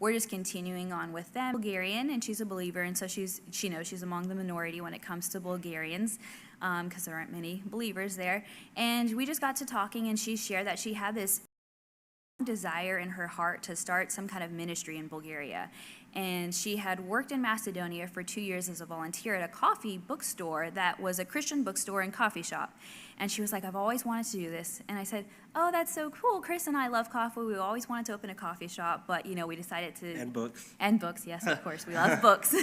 we're just continuing on with them. Bulgarian, and she's a believer, and so she knows she's among the minority when it comes to Bulgarians, because there aren't many believers there. And we just got to talking, and she shared that she had this desire in her heart to start some kind of ministry in Bulgaria. And she had worked in Macedonia for 2 years as a volunteer at a coffee bookstore that was a Christian bookstore and coffee shop. And she was like, I've always wanted to do this. And I said, oh, that's so cool. Chris and I love coffee. We always wanted to open a coffee shop, but, we decided to... And books. And books, yes, of course. We love books.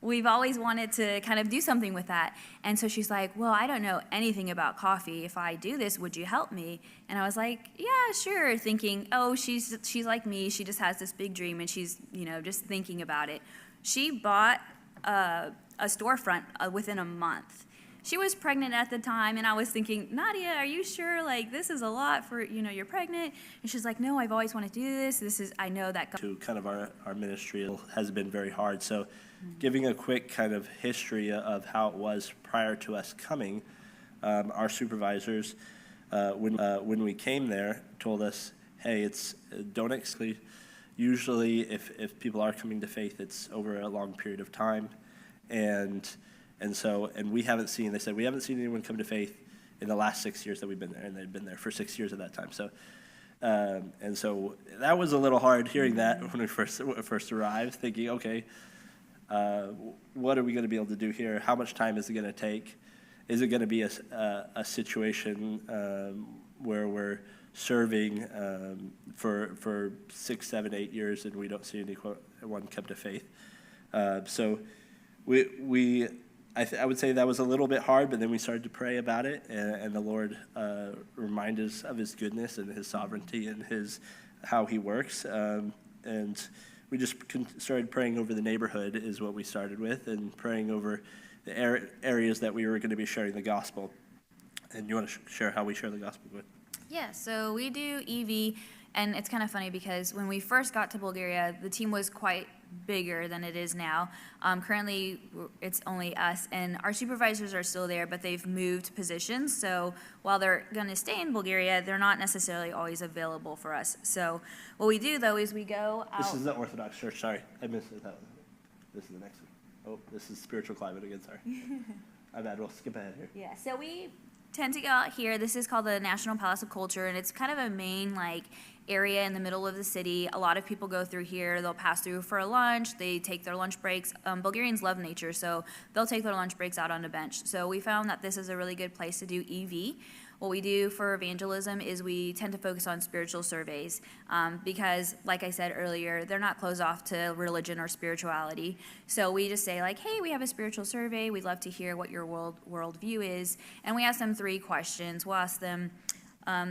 We've always wanted to kind of do something with that. And so she's like, well, I don't know anything about coffee. If I do this, would you help me? And I was like, yeah, sure, thinking, oh, she's like me. She just has this big dream, and she's, just thinking about it. She bought a storefront within a month. She was pregnant at the time, and I was thinking, Nadia, are you sure? Like, this is a lot for, you're pregnant. And she's like, no, I've always wanted to do this. I know that. To kind of our ministry has been very hard. So giving a quick kind of history of how it was prior to us coming, our supervisors, when we came there, told us, hey, don't exclude. Usually if people are coming to faith, it's over a long period of time. And we haven't seen, they said, we haven't seen anyone come to faith in the last 6 years that we've been there, and they'd been there for 6 years at that time. So, and so that was a little hard hearing that when we first arrived, thinking, okay, what are we going to be able to do here? How much time is it going to take? Is it going to be a situation where we're serving for 6, 7, 8 years and we don't see anyone come to faith? So I would say that was a little bit hard, but then we started to pray about it, and the Lord reminded us of His goodness and His sovereignty and how He works. And we just started praying over the neighborhood is what we started with, and praying over the areas that we were going to be sharing the gospel. And you want to share how we share the gospel with? Yeah, so we do EV, and it's kind of funny because when we first got to Bulgaria, the team was quite bigger than it is now. Currently, it's only us, and our supervisors are still there, but they've moved positions. So while they're going to stay in Bulgaria, they're not necessarily always available for us. So what we do, though, is we go out. This is the Orthodox Church. Sorry, I missed it. This is the next one. Oh, this is spiritual climate again. Sorry. My bad. We'll skip ahead here. Yeah, so we tend to go out here. This is called the National Palace of Culture, and it's kind of a main area in the middle of the city. A lot of people go through here. They'll pass through for a lunch. They take their lunch breaks. Bulgarians love nature, so they'll take their lunch breaks out on a bench. So we found that this is a really good place to do EV. What we do for evangelism is we tend to focus on spiritual surveys because, like I said earlier, they're not closed off to religion or spirituality. So we just say, hey, we have a spiritual survey. We'd love to hear what your worldview is. And we ask them 3 questions. We'll ask them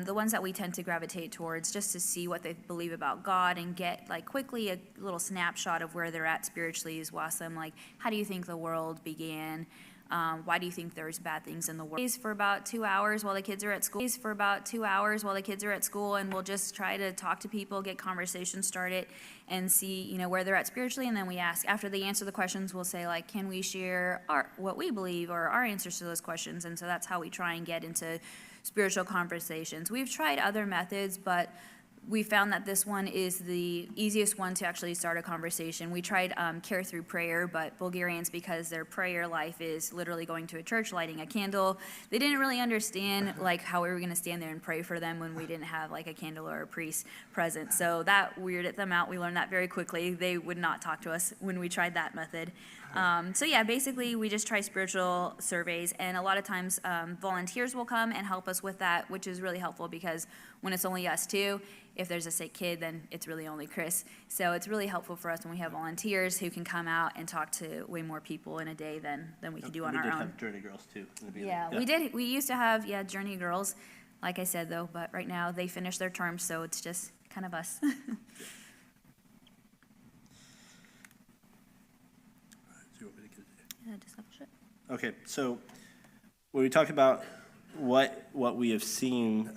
the ones that we tend to gravitate towards just to see what they believe about God and get quickly a little snapshot of where they're at spiritually. Is we'll ask them how do you think the world began? Why do you think there's bad things in the world? For about 2 hours while the kids are at school. And we'll just try to talk to people, get conversations started, and see where they're at spiritually. And then we ask, after they answer the questions, we'll say can we share what we believe or our answers to those questions? And so that's how we try and get into spiritual conversations. We've tried other methods, but we found that this one is the easiest one to actually start a conversation. We tried care through prayer, but Bulgarians, because their prayer life is literally going to a church, lighting a candle, they didn't really understand how we were going to stand there and pray for them when we didn't have a candle or a priest present. So that weirded them out. We learned that very quickly. They would not talk to us when we tried that method. So yeah, basically we just try spiritual surveys, and a lot of times volunteers will come and help us with that, which is really helpful because when it's only us two, if there's a sick kid, then it's really only Chris. So it's really helpful for us when we have volunteers who can come out and talk to way more people in a day than we could do on our own. We did have Journey Girls too in the beginning. Yeah, we did. We used to have Journey Girls, like I said though, but right now they finished their term, so it's just kind of us. Okay, so when we talk about what we have seen